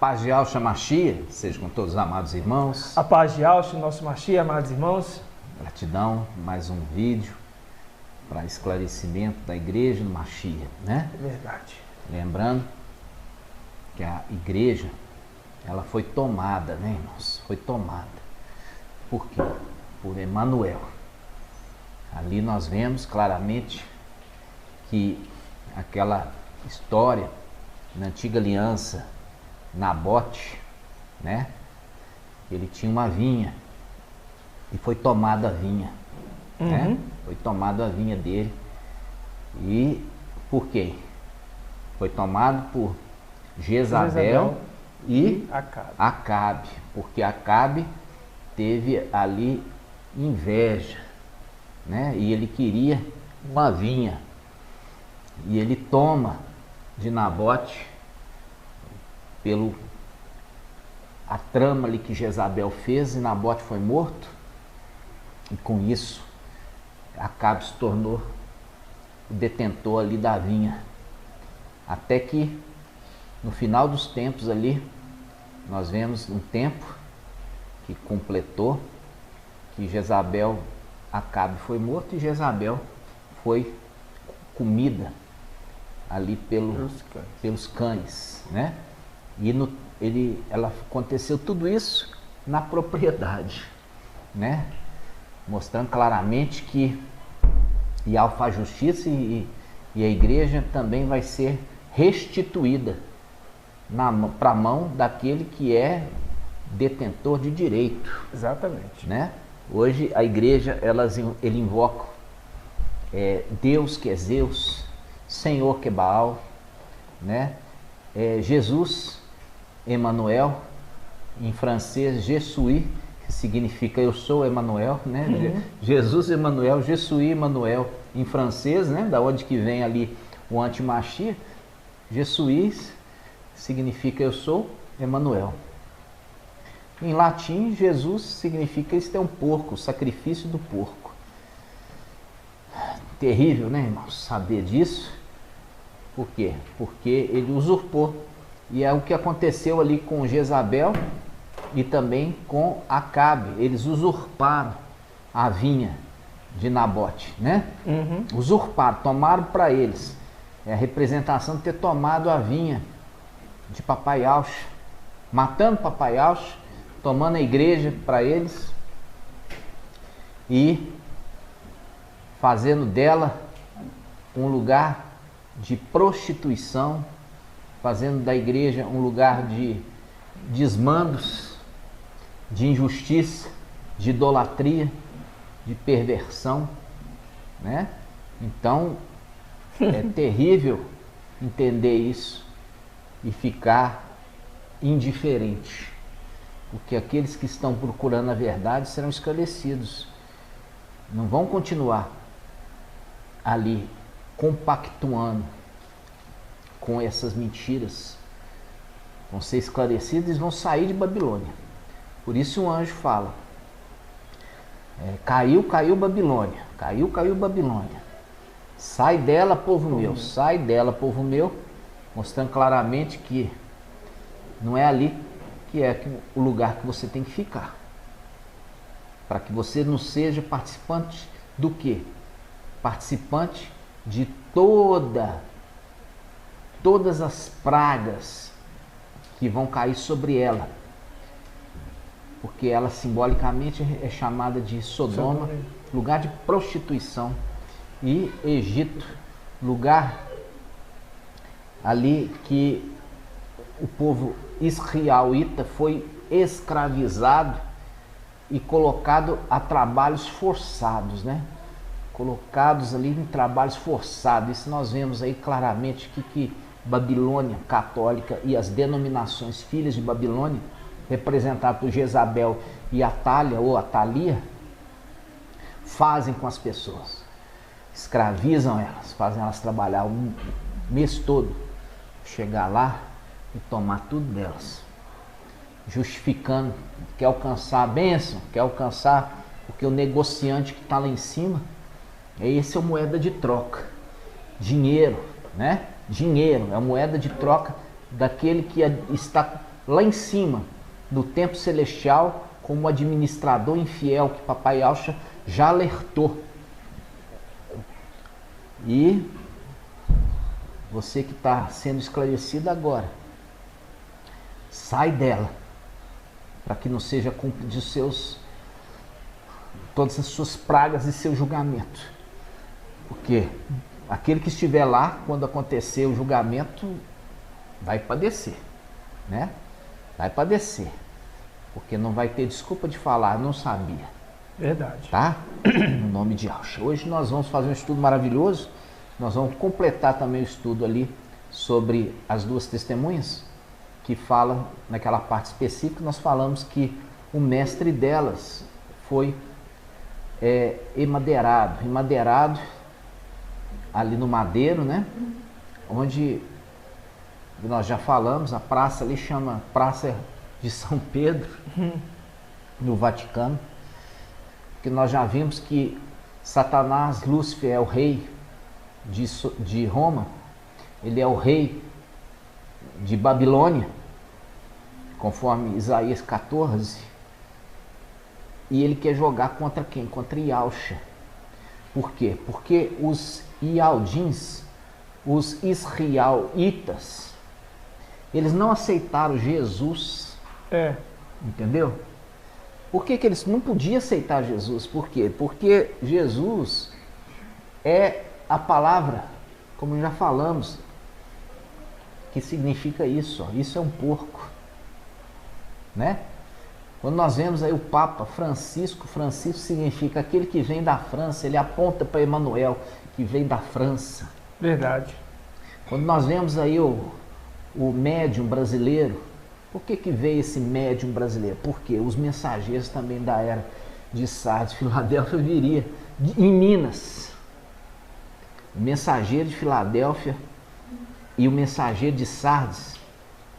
Paz de Yahshua Mashiach, seja com todos os amados irmãos. A paz de Yahshua, nosso Mashiach, amados irmãos. Gratidão, mais um vídeo para esclarecimento da igreja no Mashiach, né? Verdade. Lembrando que a igreja, ela foi tomada, né, irmãos? Foi tomada. Por quê? Por Emanuel. Ali nós vemos claramente que aquela história na antiga aliança, Nabote, né? Ele tinha uma vinha e foi tomada a vinha, né? Foi tomada a vinha dele. E por quê? Foi tomado por Jezabel e Acabe, porque Acabe teve ali inveja, né? E ele queria uma vinha. E ele toma de Nabote pelo a trama ali que Jezabel fez, e Nabote foi morto, e com isso Acabe se tornou o detentor ali da vinha, até que no final dos tempos ali nós vemos um tempo que completou, que Jezabel, Acabe foi morto e Jezabel foi comida ali pelos cães, né? E ela aconteceu tudo isso na propriedade, né? Mostrando claramente que Yahweh faz justiça e a igreja também vai ser restituída para a mão daquele que é detentor de direito. Exatamente. Né? Hoje a igreja, ele invoca Deus que é Zeus, Senhor que é Baal, né? Jesus, Emanuel, em francês, Jesui, que significa eu sou Emanuel, né? Jesus, Emanuel, Jesui, Emanuel, em francês, né? Da onde que vem ali o anti-Mashiach. Jesui significa eu sou Emanuel. Em latim, Jesus significa isto é um porco, o sacrifício do porco. Terrível, né, irmãos, saber disso. Por quê? Porque ele usurpou. E é o que aconteceu ali com Jezabel e também com Acabe. Eles usurparam a vinha de Nabote, né? Usurparam, tomaram para eles. É a representação de ter tomado a vinha de Papai Yahshua, matando Papai Yahshua, tomando a igreja para eles e fazendo dela um lugar de prostituição, fazendo da igreja um lugar de desmandos, de injustiça, de idolatria, de perversão, né? Então, é terrível entender isso e ficar indiferente, porque aqueles que estão procurando a verdade serão esclarecidos, não vão continuar ali compactuando com essas mentiras, vão ser esclarecidos e vão sair de Babilônia. Por isso o anjo fala, caiu Babilônia, caiu Babilônia, sai dela, povo meu, sai dela, povo meu, mostrando claramente que não é ali que é o lugar que você tem que ficar, para que você não seja participante do quê? Participante de todas as pragas que vão cair sobre ela, porque ela simbolicamente é chamada de Sodoma, lugar de prostituição, e Egito, lugar ali que o povo israelita foi escravizado e colocado a trabalhos forçados, né? Colocados ali em trabalhos forçados. Isso nós vemos aí claramente que Babilônia católica e as denominações filhas de Babilônia, representadas por Jezabel e Atália ou Atalia, fazem com as pessoas. Escravizam elas, fazem elas trabalhar um mês todo, chegar lá e tomar tudo delas, justificando, quer alcançar a bênção, quer alcançar, porque o negociante que está lá em cima, esse é a moeda de troca, dinheiro, né? Dinheiro é a moeda de troca daquele que está lá em cima, no templo celestial, como administrador infiel que Papai Yaucha já alertou. E você que está sendo esclarecido agora, sai dela, para que não seja cúmplice de todas as suas pragas e seu julgamento. Porque aquele que estiver lá, quando acontecer o julgamento, vai padecer, né? Vai padecer, porque não vai ter desculpa de falar, não sabia. Verdade. Tá? No nome de Yaucha. Hoje nós vamos fazer um estudo maravilhoso. Nós vamos completar também o estudo ali sobre as duas testemunhas, que falam naquela parte específica. Nós falamos que o mestre delas foi emadeirado ali no Madeiro, né? Onde nós já falamos, a praça ali chama Praça de São Pedro, no Vaticano, que nós já vimos que Satanás, Lúcifer, é o rei de Roma, ele é o rei de Babilônia, conforme Isaías 14, e ele quer jogar contra quem? Contra Yaucha. Por quê? Porque os Ialdins, os israelitas, eles não aceitaram Jesus. Entendeu? Por que eles não podiam aceitar Jesus? Por quê? Porque Jesus é a palavra, como já falamos, que significa isso, ó. Isso é um porco, né? Quando nós vemos aí o Papa Francisco, Francisco significa aquele que vem da França, ele aponta para Emmanuel, que vem da França. Verdade. Quando nós vemos aí o médium brasileiro, por que veio esse médium brasileiro? Porque os mensageiros também da era de Sardes, Filadélfia, viria em Minas. O mensageiro de Filadélfia e o mensageiro de Sardes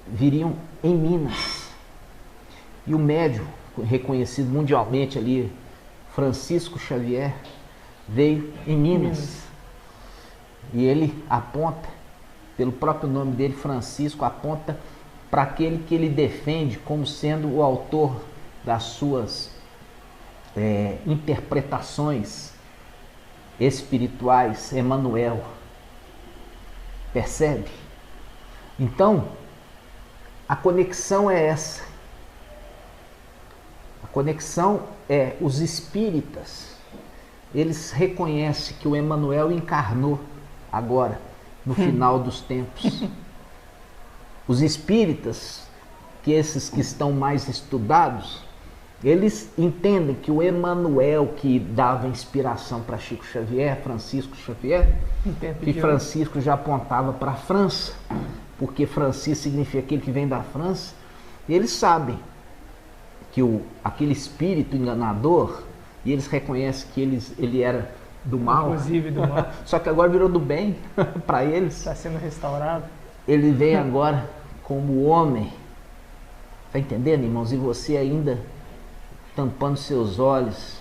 viriam em Minas. E o médium, reconhecido mundialmente ali, Francisco Xavier, veio em Minas. E ele aponta, pelo próprio nome dele, Francisco, aponta para aquele que ele defende como sendo o autor das suas interpretações espirituais, Emmanuel. Percebe? Então, a conexão é essa. A conexão é os espíritas. Eles reconhecem que o Emmanuel encarnou agora, no final dos tempos. Os espíritas, que esses que estão mais estudados, eles entendem que o Emmanuel que dava inspiração para Chico Xavier, Francisco Xavier, que Francisco já apontava para a França, porque Francisco significa aquele que vem da França, e eles sabem que aquele espírito enganador, e eles reconhecem que ele era do mal, inclusive do mal. Só que agora virou do bem para eles. Está sendo restaurado. Ele vem agora como homem. Está entendendo, irmãos? E você ainda tampando seus olhos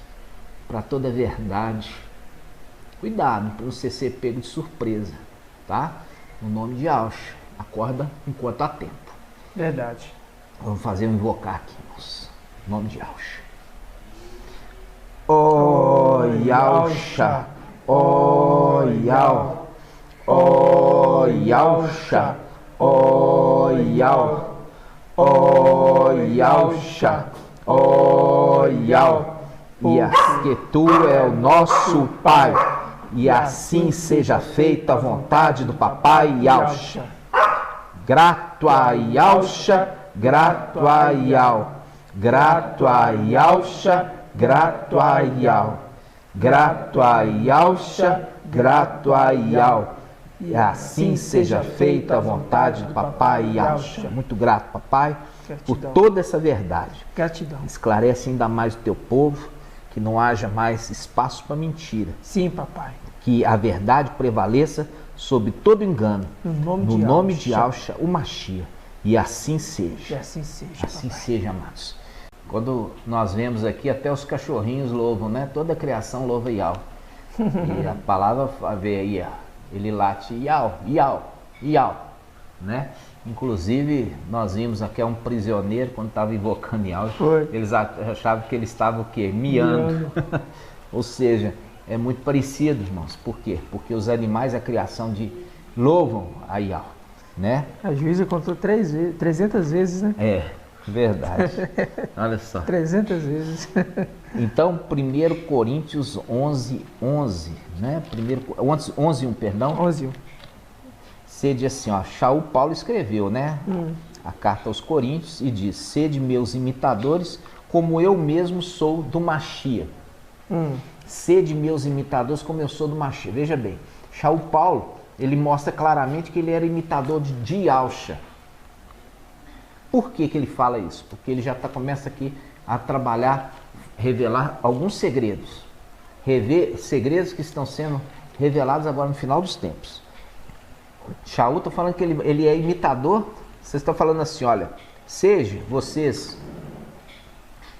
para toda a verdade. Cuidado para você ser pego de surpresa, tá? No nome de Yaucha. Acorda enquanto há tempo. Verdade. Vamos fazer um invocar aqui, irmãos. No nome de Yaucha. Ó Yaucha, ó Yau, ó Yaucha, ó Yau, ó Yaucha, ó Yau, e que tu é o nosso Pai, e assim seja feita a vontade do Papai Yaucha. Grato a Yaucha, grato a Yau, grato a Yaucha, grato a Yau, grato a Yaucha, grato a Yau, e assim seja feita a vontade do Papai Yaucha. Muito grato, Papai, por toda essa verdade. Gratidão. Esclarece ainda mais o teu povo, que não haja mais espaço para mentira. Sim, Papai. Que a verdade prevaleça sobre todo engano. No nome de Yaucha, o Machia. E assim seja. E assim seja, assim Papai. seja, amados. Quando nós vemos aqui, até os cachorrinhos louvam, né? Toda a criação louva Yau. E a palavra vê aí, ó, ele late Yau, Yau, Yau, né? Inclusive, nós vimos aqui um prisioneiro, quando estava invocando em áudio, Foi. eles achavam que ele estava o quê? Miando. Ou seja, é muito parecido, irmãos. Por quê? Porque os animais, a criação louvam a Yahweh, né? A juíza contou 300 vezes, né? É, verdade. Olha só. 300 vezes. Então, 1 Coríntios 11, 11, né? 11, 1, perdão. 11. Sede assim, ó, Shaul Paulo escreveu, né? A carta aos Coríntios e diz: sede meus imitadores, como eu mesmo sou do Machia. Sede meus imitadores, como eu sou do Machia. Veja bem, Shaul Paulo, ele mostra claramente que ele era imitador de Yahusha. Por que ele fala isso? Porque ele já começa aqui a trabalhar, revelar alguns segredos. Segredos que estão sendo revelados agora no final dos tempos. Shaul está falando que ele é imitador. Vocês estão falando assim, olha, seja vocês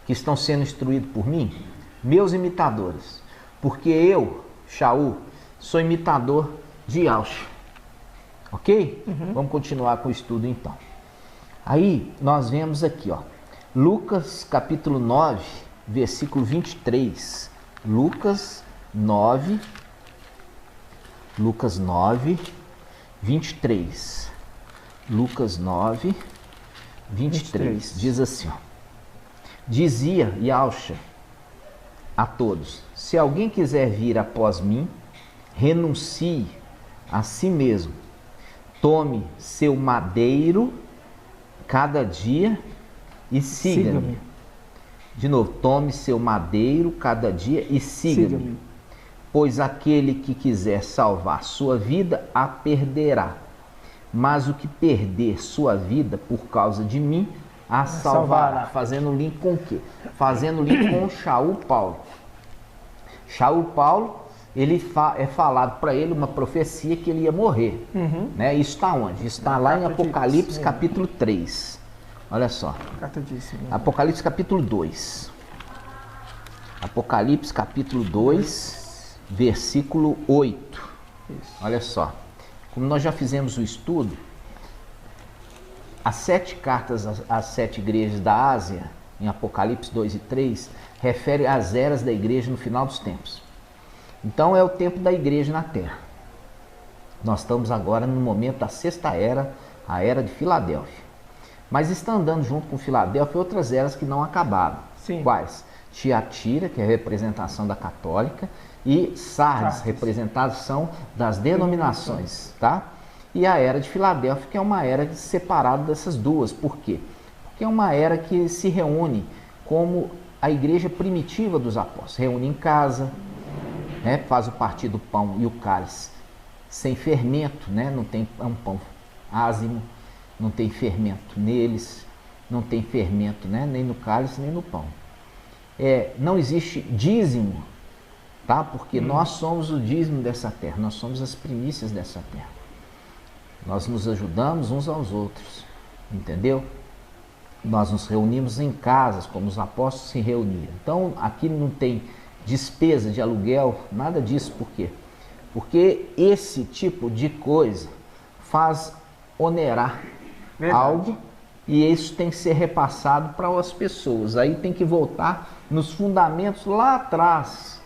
que estão sendo instruídos por mim, meus imitadores, porque eu, Shaul, sou imitador de Yahusha. Ok? Vamos continuar com o estudo então. Aí nós vemos aqui, ó, Lucas capítulo 9, versículo 23. Lucas 9, 23. Lucas 9, 23. Diz assim, ó. Dizia Yahusha a todos: se alguém quiser vir após mim, renuncie a si mesmo, tome seu madeiro cada dia e siga-me. De novo, tome seu madeiro cada dia e siga-me. Pois aquele que quiser salvar sua vida, a perderá. Mas o que perder sua vida por causa de mim, a salvará. Fazendo link com o quê? Fazendo link com Shaul Paulo. Shaul Paulo, é falado para ele uma profecia que ele ia morrer. Né? Isso está onde? Isso está lá em Apocalipse capítulo 3. Olha só. Apocalipse capítulo 2. Apocalipse capítulo 2, versículo 8. Olha só. Como nós já fizemos o estudo, as 7 cartas às 7 igrejas da Ásia, em Apocalipse 2 e 3, refere às eras da igreja no final dos tempos. Então é o tempo da igreja na Terra. Nós estamos agora no momento da 6ª era, a era de Filadélfia. Mas está andando junto com Filadélfia outras eras que não acabaram. Sim. Quais? Tiatira, que é a representação da católica, e Sardes, representação das denominações, tá? E a era de Filadélfia, que é uma era separada dessas duas. Por quê? Porque é uma era que se reúne como a igreja primitiva dos apóstolos. Reúne em casa, né? Faz o partir do pão e o cálice sem fermento, né? Não tem um pão ázimo, não tem fermento neles, não tem fermento, né? Nem no cálice, nem no pão. Não existe dízimo, tá? Porque nós somos o dízimo dessa terra, nós somos as primícias dessa terra. Nós nos ajudamos uns aos outros, entendeu? Nós nos reunimos em casas, como os apóstolos se reuniam. Então, aqui não tem despesa de aluguel, nada disso. Por quê? Porque esse tipo de coisa faz onerar algo e isso tem que ser repassado para as pessoas. Aí tem que voltar nos fundamentos lá atrás,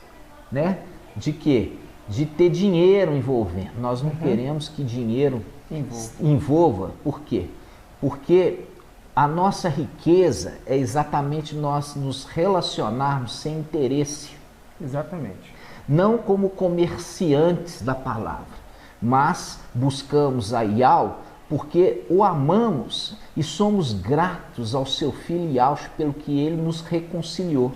né? De quê? De ter dinheiro envolvendo. Nós não queremos que dinheiro envolva. Por quê? Porque a nossa riqueza é exatamente nós nos relacionarmos sem interesse. Exatamente. Não como comerciantes da palavra, mas buscamos a Yahweh porque o amamos e somos gratos ao seu filho Yahshua pelo que ele nos reconciliou.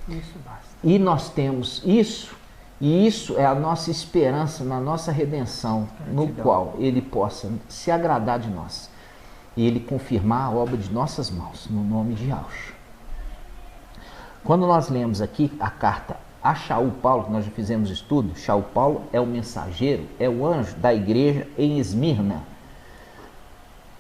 Isso basta. E nós temos isso, e isso é a nossa esperança na nossa redenção, no qual ele possa se agradar de nós e ele confirmar a obra de nossas mãos, no nome de Yahshua. Quando nós lemos aqui a carta a Shaul Paulo, que nós já fizemos estudo, Shaul Paulo é o mensageiro, é o anjo da igreja em Esmirna,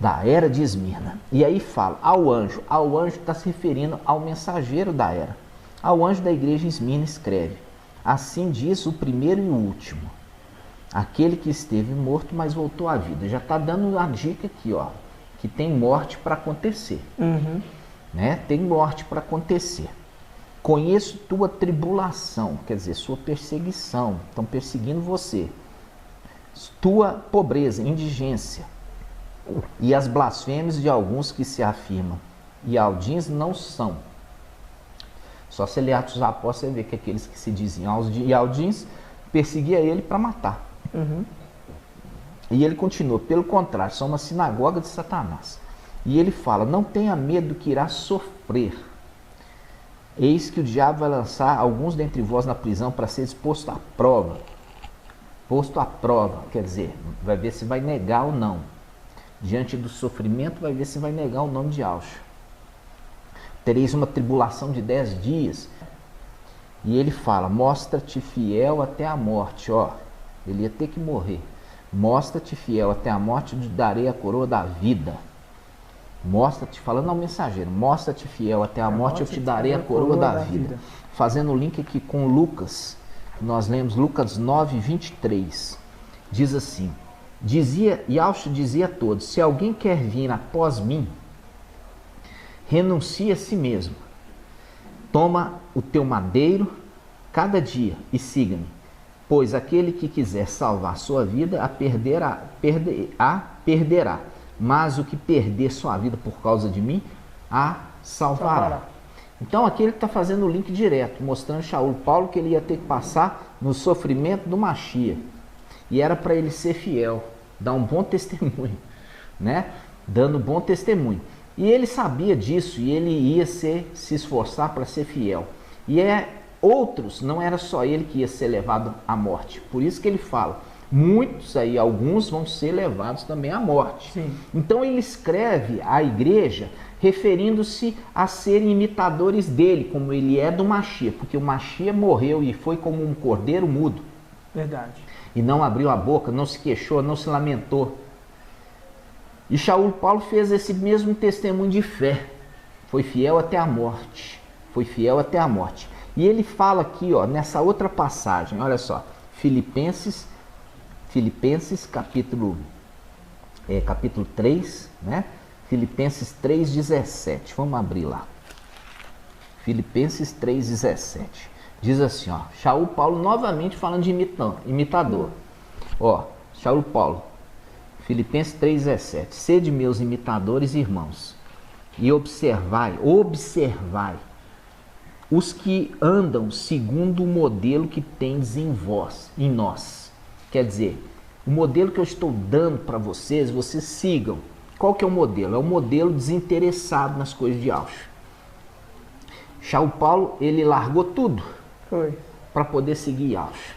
da era de Esmirna. E aí fala ao anjo está se referindo ao mensageiro da era. Ao anjo da igreja em Esmirna escreve: assim diz o primeiro e o último, aquele que esteve morto, mas voltou à vida. Já está dando a dica aqui, ó, que tem morte para acontecer. Né? Tem morte para acontecer. Conheço tua tribulação, quer dizer, sua perseguição. Estão perseguindo você. Tua pobreza, indigência. E as blasfêmias de alguns que se afirmam. E Aldins não são. Só se ler Atos dos Apóstolos, você vê que aqueles que se diziam Aldins perseguia ele para matar. E ele continua, pelo contrário, são uma sinagoga de Satanás. E ele fala, não tenha medo que irá sofrer. Eis que o diabo vai lançar alguns dentre vós na prisão para ser exposto à prova. Posto à prova, quer dizer, vai ver se vai negar ou não. Diante do sofrimento, vai ver se vai negar o nome de Yahshua. Tereis uma tribulação de 10 dias. E ele fala, mostra-te fiel até a morte. Ó, ele ia ter que morrer. Mostra-te fiel até a morte, eu te darei a coroa da vida. Mostra-te, falando ao mensageiro, mostra-te fiel até a morte, eu te darei a coroa da vida. Fazendo o link aqui com Lucas, nós lemos Lucas 9, 23. Diz assim, Yahshua dizia a todos, se alguém quer vir após mim, renuncie a si mesmo. Toma o teu madeiro cada dia e siga-me. Pois aquele que quiser salvar sua vida, a perderá. Mas o que perder sua vida por causa de mim, a salvará. Então aqui ele está fazendo o link direto, mostrando Shaul Paulo que ele ia ter que passar no sofrimento do Mashiach. E era para ele ser fiel, dar um bom testemunho, né? Dando bom testemunho. E ele sabia disso e ele ia se esforçar para ser fiel. E outros, não era só ele que ia ser levado à morte. Por isso que ele fala, muitos aí, alguns vão ser levados também à morte. Sim. Então ele escreve à igreja referindo-se a serem imitadores dele, como ele é do Mashiach, porque o Mashiach morreu e foi como um cordeiro mudo. Verdade. E não abriu a boca, não se queixou, não se lamentou. E Shaul Paulo fez esse mesmo testemunho de fé. Foi fiel até a morte. Foi fiel até a morte. E ele fala aqui, ó, nessa outra passagem, olha só, Filipenses capítulo 3, né? Filipenses 3,17. Vamos abrir lá. Filipenses 3,17. Diz assim, ó, Shaul Paulo novamente falando de imitador. Ó, Shaul Paulo, Filipenses 3,17. Sede meus imitadores, irmãos, e observai os que andam segundo o modelo que tendes em nós. Quer dizer, o modelo que eu estou dando para vocês, vocês sigam. Qual que é o modelo? É o modelo desinteressado nas coisas de Yahshua. Shaul Paulo, ele largou tudo para poder seguir Yahshua.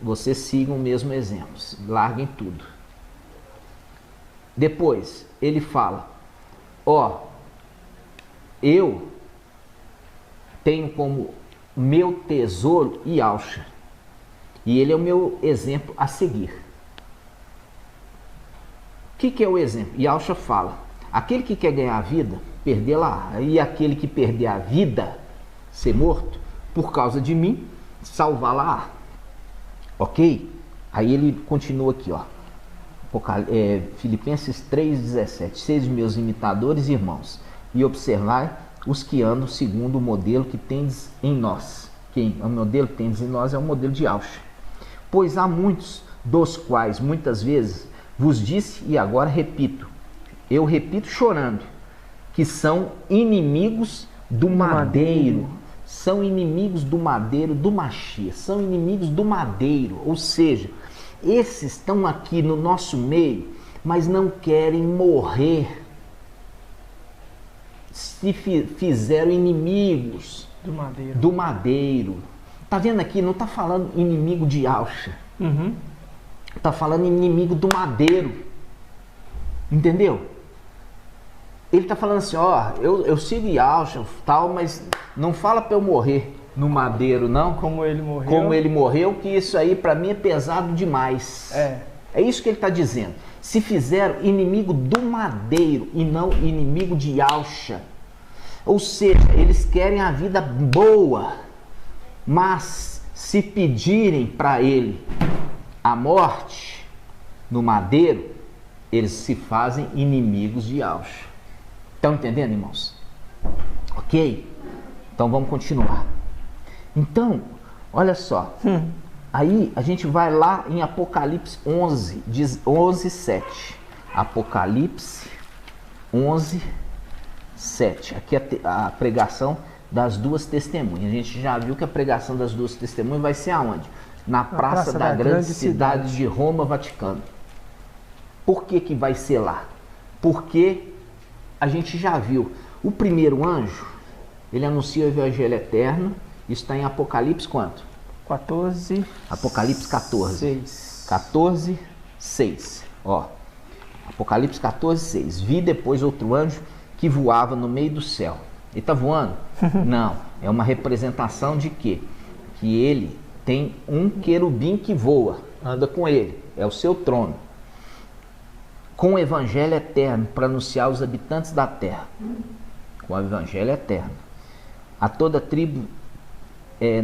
Vocês sigam o mesmo exemplo, larguem tudo. Depois, ele fala, ó, eu tenho como meu tesouro Yahshua. E ele é o meu exemplo a seguir. O que é o exemplo? Yahshua fala, aquele que quer ganhar a vida, perdê-la. E aquele que perder a vida, ser morto, por causa de mim, salvá-la. Ok? Aí ele continua aqui, ó. Filipenses 3,17. Sede meus imitadores, irmãos, e observai os que andam segundo o modelo que tendes em nós. O modelo que tendes em nós é o modelo de Yahshua. Pois há muitos, dos quais muitas vezes vos disse e agora repito, eu repito chorando, que são inimigos do madeiro. São inimigos do madeiro do Mashiach, são inimigos do madeiro, ou seja, esses estão aqui no nosso meio, mas não querem morrer. Se fizeram inimigos do madeiro. Tá vendo aqui? Não tá falando inimigo de Yahshua. Tá falando inimigo do madeiro. Entendeu? Ele tá falando assim, ó, eu sigo Yahshua tal, mas não fala para eu morrer no madeiro, não. Como ele morreu. Como ele morreu, que isso aí para mim é pesado demais. É isso que ele tá dizendo. Se fizeram inimigo do madeiro e não inimigo de Yahshua. Ou seja, eles querem a vida boa, mas se pedirem para ele a morte no madeiro, eles se fazem inimigos de Yahushua. Estão entendendo, irmãos? Ok? Então vamos continuar. Então, olha só. Aí a gente vai lá em Apocalipse 11, 7. Apocalipse 11, 7. Aqui é a pregação das duas testemunhas. A gente já viu que a pregação das duas testemunhas vai ser aonde? Na Praça da Grande Cidade de Roma, Vaticano. Por que que vai ser lá? Porque a gente já viu. O primeiro anjo, ele anuncia o Evangelho eterno. Isso está em Apocalipse quanto? 14. Apocalipse 14. 6. 14, 6. Ó. Apocalipse 14, 6. Vi depois outro anjo que voava no meio do céu. Ele está voando? Não. É uma representação de quê? Que ele tem um querubim que voa, anda com ele. É o seu trono. Com o evangelho eterno para anunciar aos habitantes da terra. Com o evangelho eterno. A toda tribo,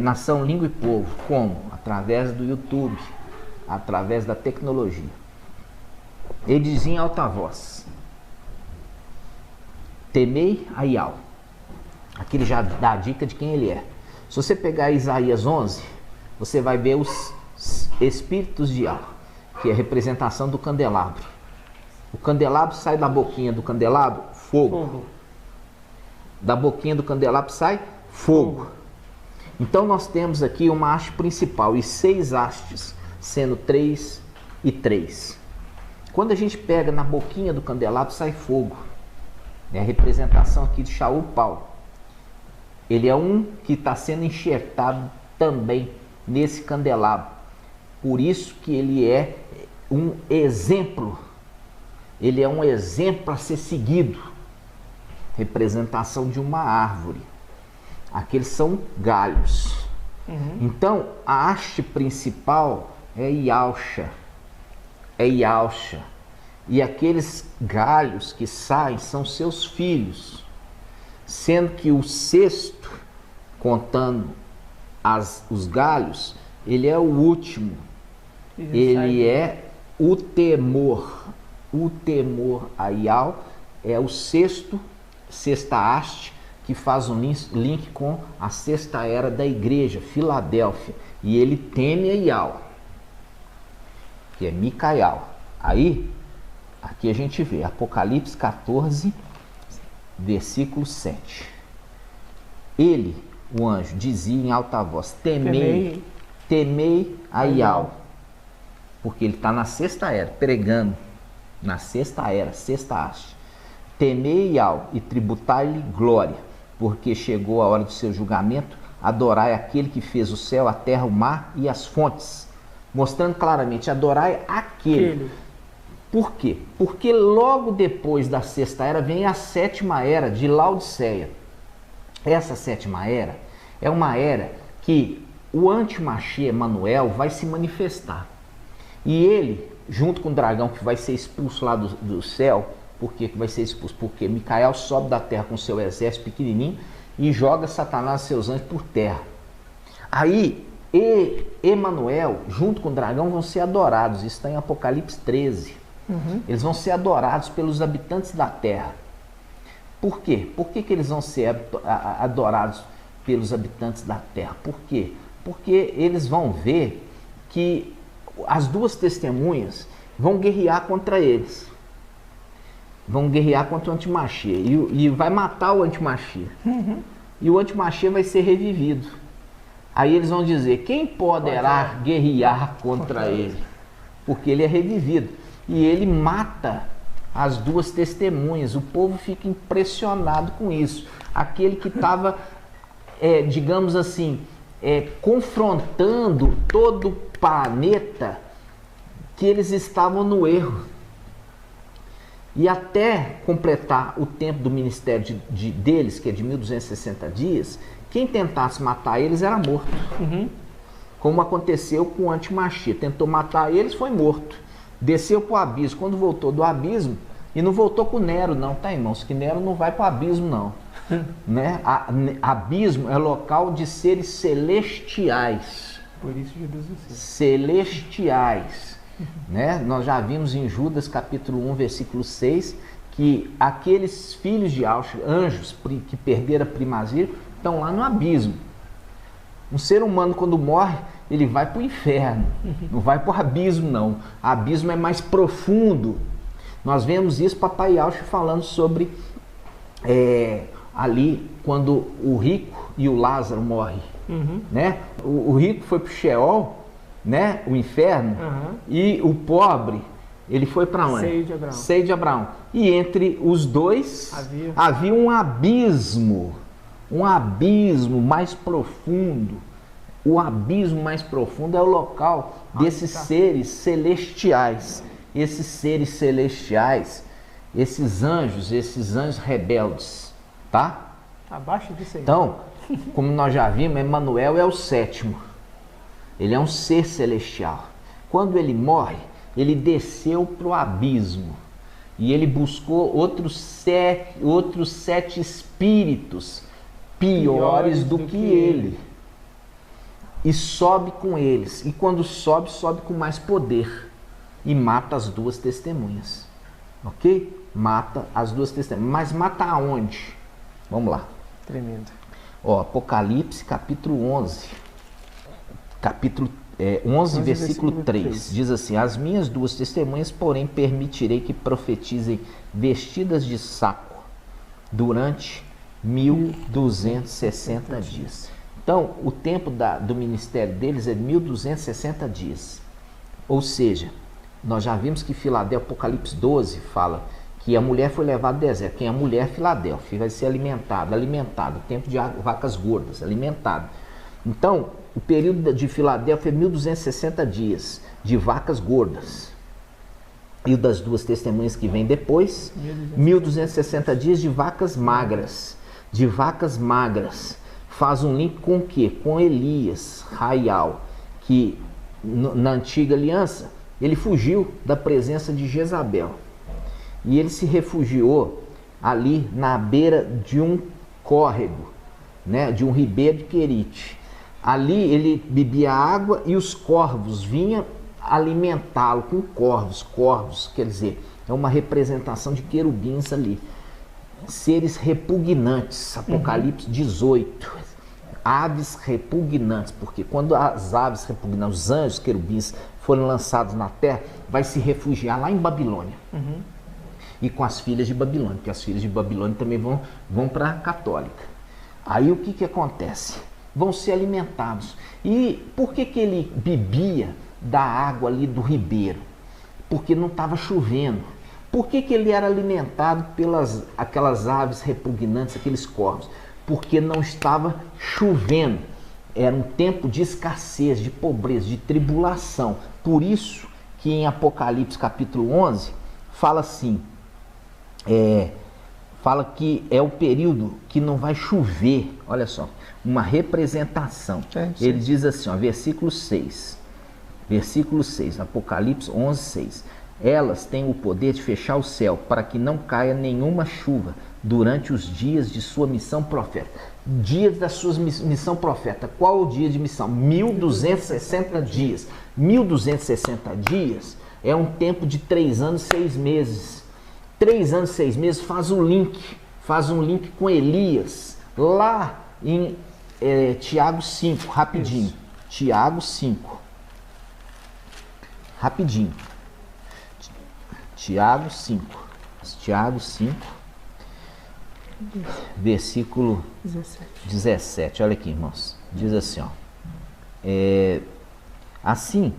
nação, língua e povo. Como? Através do YouTube. Através da tecnologia. Ele dizia em alta voz: temei a Yahu. Aqui ele já dá a dica de quem ele é. Se você pegar Isaías 11, você vai ver os espíritos de Yahu, que é a representação do candelabro. O candelabro sai da boquinha do candelabro, fogo. Da boquinha do candelabro sai fogo. Então nós temos aqui uma haste principal e 6 hastes, sendo 3 e 3. Quando a gente pega na boquinha do candelabro, sai fogo. É a representação aqui de Shaul Paulo. Ele é um que está sendo enxertado também nesse candelabro. Por isso que ele é um exemplo. Ele é um exemplo a ser seguido. Representação de uma árvore. Aqueles são galhos. Então, a haste principal é Yahushua. É Yahushua. E aqueles galhos que saem são seus filhos. Sendo que o sexto, contando os galhos, ele é o último. Ele é o temor. O temor a Yahu é o sexta haste, que faz um link com a sexta era da igreja, Filadélfia. E ele teme a Yahu, que é Micael. Aí, aqui a gente vê Apocalipse 14, versículo 7. Ele, o anjo, dizia em alta voz: temei a Yahu. Porque ele está na sexta era, pregando. Na sexta era, sexta haste. Temei Yahu e tributai-lhe glória, porque chegou a hora do seu julgamento. Adorai aquele que fez o céu, a terra, o mar e as fontes. Mostrando claramente, adorai aquele. Por quê? Porque logo depois da sexta era vem a sétima era de Laodiceia. Essa sétima era é uma era que o anti-Machia Emanuel vai se manifestar. E ele, junto com o dragão que vai ser expulso lá do céu. Por que vai ser expulso? Porque Micael sobe da terra com seu exército pequenininho e joga Satanás e seus anjos por terra. Aí, Emanuel, junto com o dragão, vão ser adorados. Isso está em Apocalipse 13. Eles vão ser adorados pelos habitantes da terra. Por quê? Por que eles vão ser adorados pelos habitantes da terra? Por quê? Porque eles vão ver que as duas testemunhas vão guerrear contra eles. Vão guerrear contra o antimachia. E vai matar o antimachia. E o antimachia vai ser revivido. Aí eles vão dizer: quem poderá guerrear contra ele? Porque ele é revivido. E ele mata as duas testemunhas. O povo fica impressionado com isso. Aquele que estava, digamos assim, confrontando todo o planeta, que eles estavam no erro. E até completar o tempo do ministério deles, que é de 1260 dias, quem tentasse matar eles era morto. Como aconteceu com o antimachia. Tentou matar eles, foi morto. Desceu para o abismo. Quando voltou do abismo, e não voltou com Nero não, tá, irmãos? Que Nero não vai para o abismo não. Né? Abismo é local de seres celestiais. Por isso Jesus o céu. Celestiais, né? Nós já vimos em Judas capítulo 1, versículo 6, que aqueles filhos de anjos que perderam a primazia estão lá no abismo. Um ser humano, quando morre, ele vai para o inferno, não vai para o abismo, não. O abismo é mais profundo. Nós vemos isso, Papai Yauch falando sobre ali, quando o rico e o Lázaro morrem. Né? O rico foi para o Sheol, né? O inferno, e o pobre, ele foi para onde? Seio de Abraão. E entre os dois havia um abismo mais profundo. O abismo mais profundo é o local desses seres celestiais. Esses seres celestiais, esses anjos rebeldes, tá? Abaixo disso aí. Então, como nós já vimos, Emanuel é o sétimo. Ele é um ser celestial. Quando ele morre, ele desceu para o abismo. E ele buscou outros sete espíritos piores do que ele. E sobe com eles. E quando sobe com mais poder. E mata as duas testemunhas. Ok? Mata as duas testemunhas. Mas mata aonde? Vamos lá. Tremendo. Ó, Apocalipse capítulo 11. Capítulo 11, versículo 3. Diz assim: as minhas duas testemunhas, porém, permitirei que profetizem vestidas de saco durante 1260 dias. Então, o tempo do ministério deles é 1260 dias. Ou seja, nós já vimos que Filadélfia, Apocalipse 12, fala que a mulher foi levada ao deserto. Quem é a mulher? Filadélfia, vai ser alimentada, tempo de vacas gordas, alimentada. Então, o período de Filadélfia é 1260 dias de vacas gordas. E o das duas testemunhas que vem depois, 1260 dias de vacas magras. De vacas magras. Faz um link com o quê? Com Elias, Raial, que na antiga aliança, ele fugiu da presença de Jezabel. E ele se refugiou ali na beira de um córrego, né, de um ribeiro de Querite. Ali ele bebia água e os corvos vinham alimentá-lo com corvos. Corvos, quer dizer, é uma representação de querubins ali. Seres repugnantes, Apocalipse 18. Aves repugnantes, porque quando as aves repugnantes, os anjos, querubins, forem lançados na terra, vai se refugiar lá em Babilônia. E com as filhas de Babilônia, porque as filhas de Babilônia também vão para a católica. Aí o que acontece? Vão ser alimentados. E por que ele bebia da água ali do ribeiro? Porque não estava chovendo. Por que ele era alimentado pelas aquelas aves repugnantes, aqueles corvos? Porque não estava chovendo. Era um tempo de escassez, de pobreza, de tribulação. Por isso que em Apocalipse capítulo 11 fala assim, fala que é o período que não vai chover. Olha só, uma representação. Ele diz assim, ó, versículo 6, Apocalipse 11, 6. Elas têm o poder de fechar o céu para que não caia nenhuma chuva durante os dias de sua missão profética. Dias da sua missão profética. Qual o dia de missão? 1260 dias. 1260 dias é um tempo de 3 anos e 6 meses. 3 anos e 6 meses faz um link com Elias, lá em Tiago 5, rapidinho. Isso. Tiago 5. Rapidinho. Tiago 5, versículo 17. Olha aqui, irmãos. Diz assim, ó. Assim,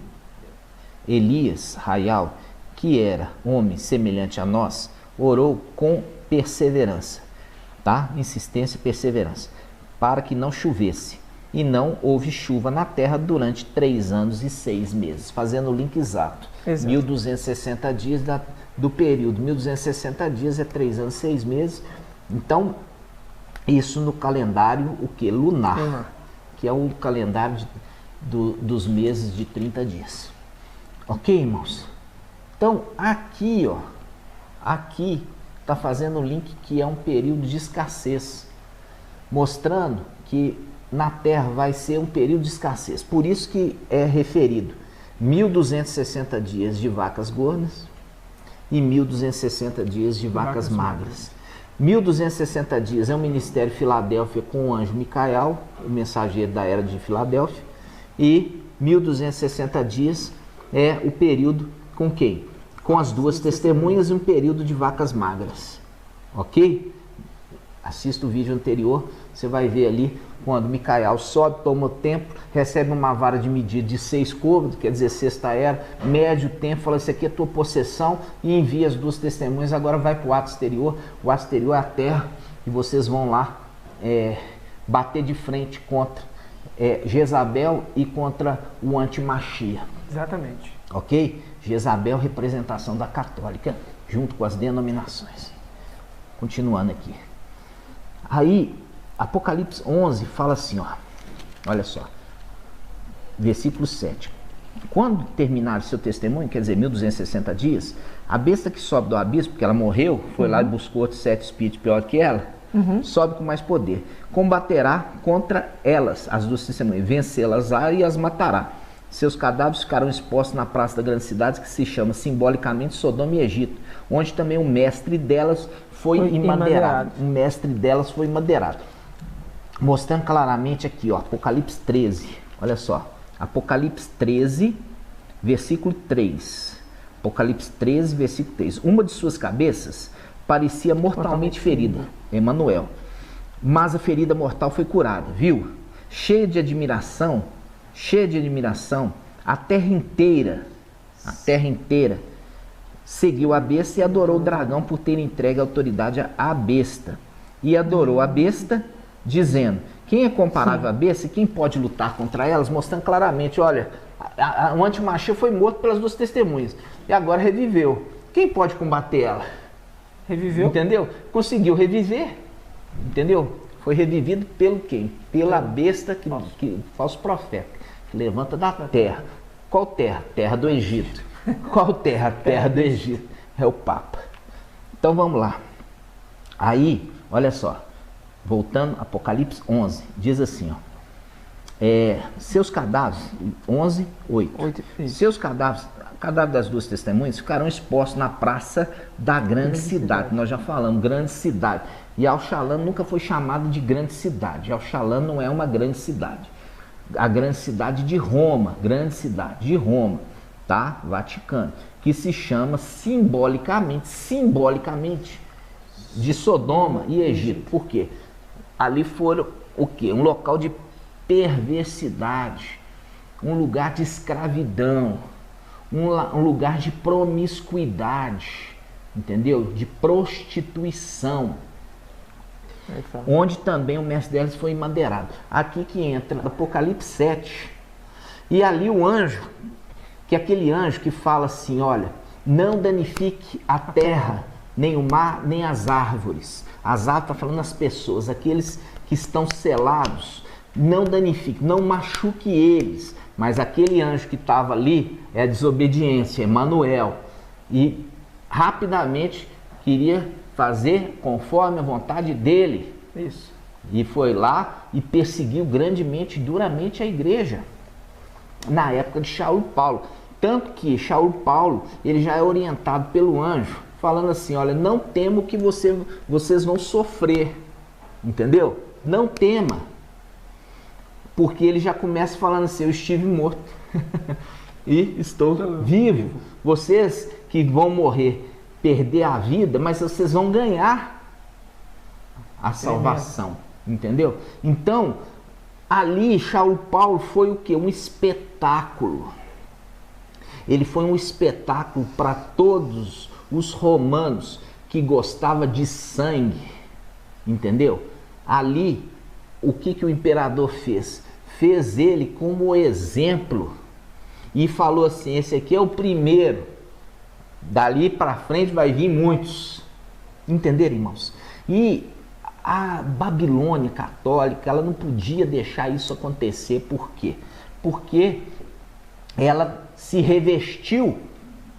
Elias, Raial, que era homem semelhante a nós, orou com perseverança, tá? Insistência e perseverança, para que não chovesse. E não houve chuva na terra durante 3 anos e 6 meses. Fazendo o link exato. 1260 dias do período. 1260 dias é 3 anos e 6 meses. Então, isso no calendário, o que? Lunar. Que é o calendário dos meses de 30 dias. Ok, irmãos? Então, aqui, ó. Aqui está fazendo o link que é um período de escassez. Mostrando que na terra vai ser um período de escassez. Por isso que é referido 1.260 dias de vacas gordas e 1.260 dias de vacas magras. 1.260 dias é o ministério Filadélfia com o anjo Micael, o mensageiro da era de Filadélfia, e 1.260 dias é o período com quem? Com as duas testemunhas e um período de vacas magras. Ok? Assista o vídeo anterior, você vai ver ali quando Micael sobe, toma o templo, recebe uma vara de medida de 6 côvados, quer dizer, sexta era, mede o templo, fala, isso aqui é tua possessão, e envia as duas testemunhas, agora vai para o ato exterior. O ato exterior é a terra, e vocês vão lá bater de frente contra Jezabel e contra o antimachia. Exatamente. Ok? Jezabel, representação da católica, junto com as denominações. Continuando aqui. Aí, Apocalipse 11 fala assim, ó, olha só, versículo 7. Quando terminar seu testemunho, quer dizer, 1.260 dias, a besta que sobe do abismo, porque ela morreu, foi lá e buscou outros 7 espíritos pior que ela, sobe com mais poder. Combaterá contra elas, as duas testemunhas, vencê-las-á e as matará. Seus cadáveres ficarão expostos na praça da grande cidade, que se chama simbolicamente Sodoma e Egito, onde também o mestre delas foi imadeirado. O mestre delas foi imadeirado. Mostrando claramente aqui, ó, Apocalipse 13, olha só, Apocalipse 13, versículo 3. Apocalipse 13, versículo 3. Uma de suas cabeças parecia mortalmente ferida, Emanuel, mas a ferida mortal foi curada, viu? Cheia de admiração, a terra inteira seguiu a besta e adorou o dragão por ter entregue a autoridade à besta. E adorou a besta, dizendo, quem é comparável à besta e quem pode lutar contra elas? Mostrando claramente, olha, o antimachia foi morto pelas duas testemunhas e agora reviveu. Quem pode combater ela? Reviveu? Entendeu? Conseguiu reviver, entendeu? Foi revivido pelo quem? Pela besta, falso profeta, que levanta da terra. Qual terra? Terra do Egito. Qual terra? Terra do Egito. É o Papa. Então vamos lá. Aí, olha só. Voltando, Apocalipse 11. Diz assim, ó. Seus cadáveres, 11, 8. Seus cadáveres, cadáver das duas testemunhas, ficarão expostos na praça da grande cidade. Nós já falamos, grande cidade. E Al-Shalom nunca foi chamado de grande cidade. Al-Shalom não é uma grande cidade. A grande cidade de Roma, tá? Vaticano, que se chama simbolicamente de Sodoma e Egito. Por quê? Ali foram o quê? Um local de perversidade, um lugar de escravidão, um lugar de promiscuidade, entendeu? De prostituição, onde também o mestre delas foi madeirado. Aqui que entra Apocalipse 7, e ali o anjo, que é aquele anjo que fala assim, olha, não danifique a terra, nem o mar, nem as árvores. As árvores está falando as pessoas, aqueles que estão selados, não danifique, não machuque eles. Mas aquele anjo que estava ali é a desobediência, Emanuel, e rapidamente queria fazer conforme a vontade dele. Isso. E foi lá e perseguiu grandemente, duramente a igreja, na época de Shaul Paulo. Tanto que Shaul Paulo, ele já é orientado pelo anjo, falando assim, olha, não temo que vocês vão sofrer, entendeu? Não tema, porque ele já começa falando assim, eu estive morto e estou vivo. Vocês que vão morrer, perder a vida, mas vocês vão ganhar a salvação, entendeu? Então, ali Shaul Paulo foi o quê? Um espetáculo. Ele foi um espetáculo para todos os romanos que gostavam de sangue, entendeu? Ali, o que o imperador fez? Fez ele como exemplo e falou assim, esse aqui é o primeiro, dali para frente vai vir muitos, entenderam, irmãos? E a Babilônia católica, ela não podia deixar isso acontecer, por quê? Porque ela se revestiu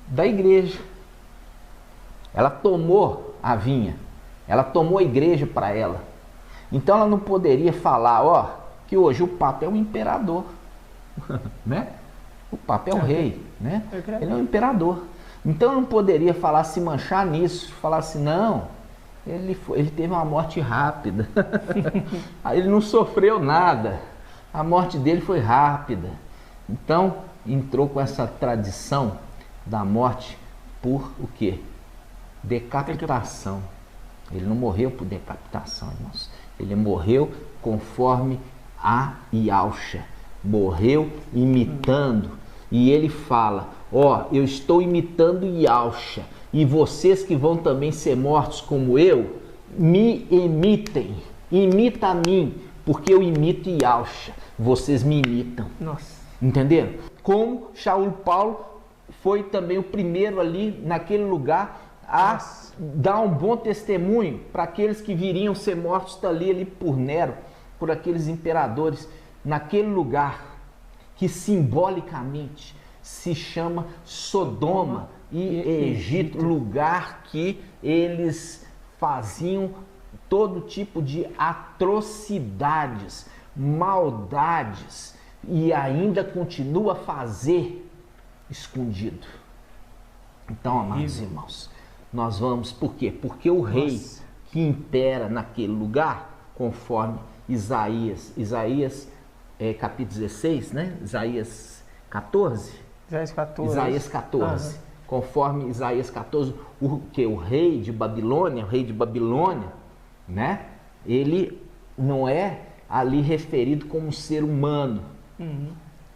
da igreja, ela tomou a vinha, ela tomou a igreja para ela, então ela não poderia falar, ó, que hoje o Papa é o imperador, né? O Papa é o rei, né? Ele é o imperador. Então eu não poderia falar, se manchar nisso, falar assim, não, ele teve uma morte rápida, ele não sofreu nada, a morte dele foi rápida. Então entrou com essa tradição da morte por o quê? Decapitação. Ele não morreu por decapitação, irmãos. Ele morreu conforme a Yahshua. Morreu imitando. E ele fala, ó, eu estou imitando Yahshua. E vocês que vão também ser mortos como eu, me imitem. Imita a mim, porque eu imito Yahshua. Vocês me imitam. Nossa. Entenderam? Como Shaul Paulo foi também o primeiro ali naquele lugar a dar um bom testemunho para aqueles que viriam ser mortos ali por Nero, por aqueles imperadores, naquele lugar que simbolicamente se chama Sodoma e Egito, lugar que eles faziam todo tipo de atrocidades, maldades, e ainda continua a fazer escondido. Então, amados irmãos, nós vamos, por quê? Porque o rei que impera naquele lugar, conforme Isaías capítulo 16, né? Isaías 14? Isaías 14. Conforme Isaías 14, o rei de Babilônia, né? Ele não é ali referido como um ser humano.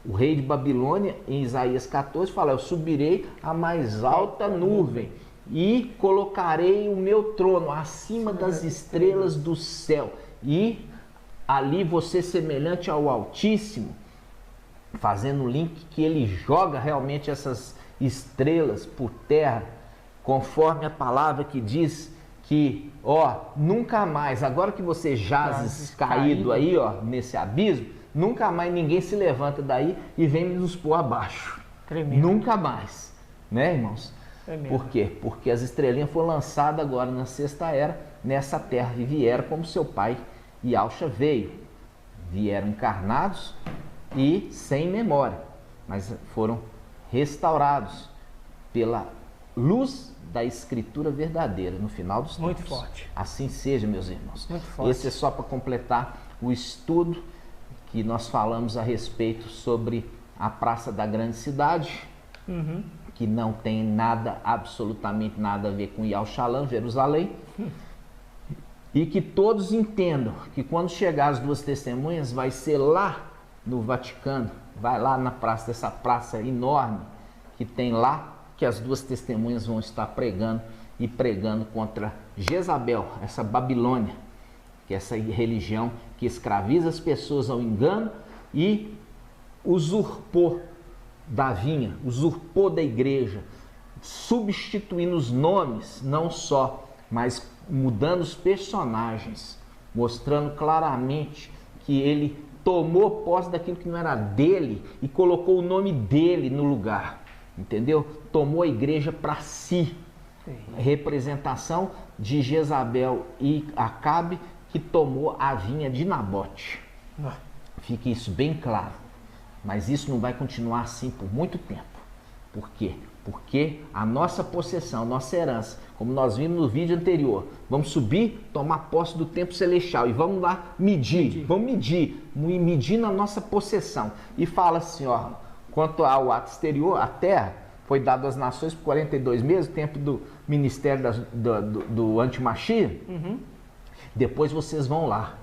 O rei de Babilônia, em Isaías 14, fala, eu subirei à mais alta nuvem e colocarei o meu trono acima das estrelas do céu. E ali você semelhante ao Altíssimo, fazendo o link que ele joga realmente essas estrelas por terra, conforme a palavra que diz que, ó, nunca mais, agora que você jazes caído aí, ó, nesse abismo, nunca mais ninguém se levanta daí e vem nos pôr abaixo. Tremendo. Nunca mais, né, irmãos? Tremendo. Por quê? Porque as estrelinhas foram lançadas agora na sexta era, nessa terra, e vieram como seu pai Yahshua veio. Vieram encarnados e sem memória, mas foram restaurados pela luz da Escritura verdadeira no final dos tempos. Muito forte. Assim seja, meus irmãos. Muito forte. Esse é só para completar o estudo que nós falamos a respeito sobre a Praça da Grande Cidade, que não tem nada, absolutamente nada a ver com Yahushalã, Jerusalém, e que todos entendam que quando chegar as duas testemunhas vai ser lá no Vaticano, vai lá na praça, dessa praça enorme que tem lá, que as duas testemunhas vão estar pregando e pregando contra Jezabel, essa Babilônia, que é essa religião que escraviza as pessoas ao engano e usurpou da vinha, usurpou da igreja, substituindo os nomes, não só, mas mudando os personagens, mostrando claramente que ele tomou posse daquilo que não era dele e colocou o nome dele no lugar, entendeu? Tomou a igreja para si, representação de Jezabel e Acabe, que tomou a vinha de Nabote. Fique isso bem claro. Mas isso não vai continuar assim por muito tempo. Por quê? Porque a nossa possessão, a nossa herança, como nós vimos no vídeo anterior, vamos subir, tomar posse do templo celestial e vamos lá medir na nossa possessão. E fala assim, ó, quanto ao ato exterior, a terra foi dada às nações por 42 meses, o tempo do ministério do antimachia. Depois vocês vão lá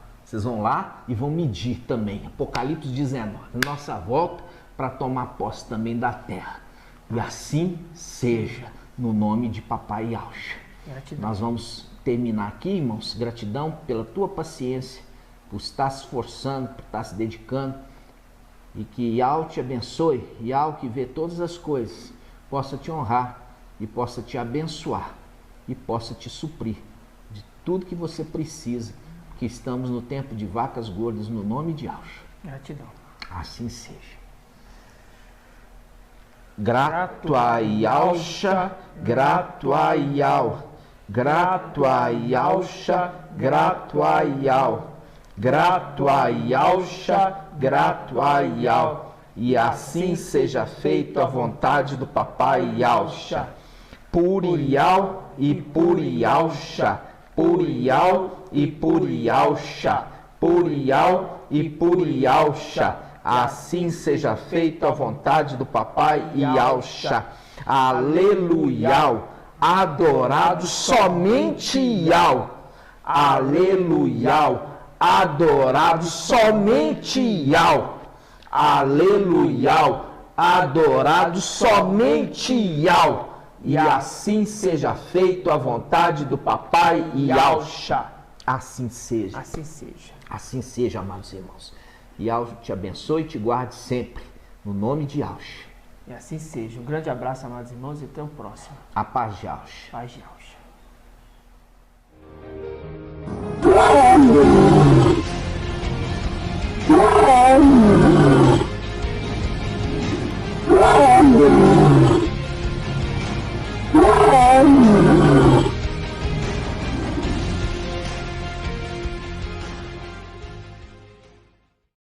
e vão medir também. Apocalipse 19, nossa volta para tomar posse também da terra. E assim seja, no nome de Papai Yahshua. Nós vamos terminar aqui, irmãos. Gratidão pela tua paciência, por estar se esforçando, por estar se dedicando. E que Yahweh te abençoe, Yahweh que vê todas as coisas, possa te honrar e possa te abençoar e possa te suprir de tudo que você precisa, que estamos no tempo de vacas gordas, no nome de Yahshua. Gratidão. Assim seja. Grato a Yahshua, grato a Yahweh, grato a Yahshua, grato a Yahweh. grato a Yahshua, grato a Yahweh. E assim seja feito a vontade do papai Yahshua. Por Yahweh e por Yahshua, por Yahweh e por Yahshua, por Yahweh e por Yahshua. Assim seja feito a vontade do papai Yahshua. Aleluia. Adorado somente Yahweh. Aleluia. Adorado somente Yahweh. Aleluia. Adorado somente Yahweh. E assim seja feito a vontade do papai Yahshua. Assim seja. Assim seja. Assim seja, amados irmãos. Yahshua te abençoe e te guarde sempre. No nome de Yahshua. E assim seja. Um grande abraço, amados irmãos, e até o próximo. A paz de Yahshua. Paz de Yahshua.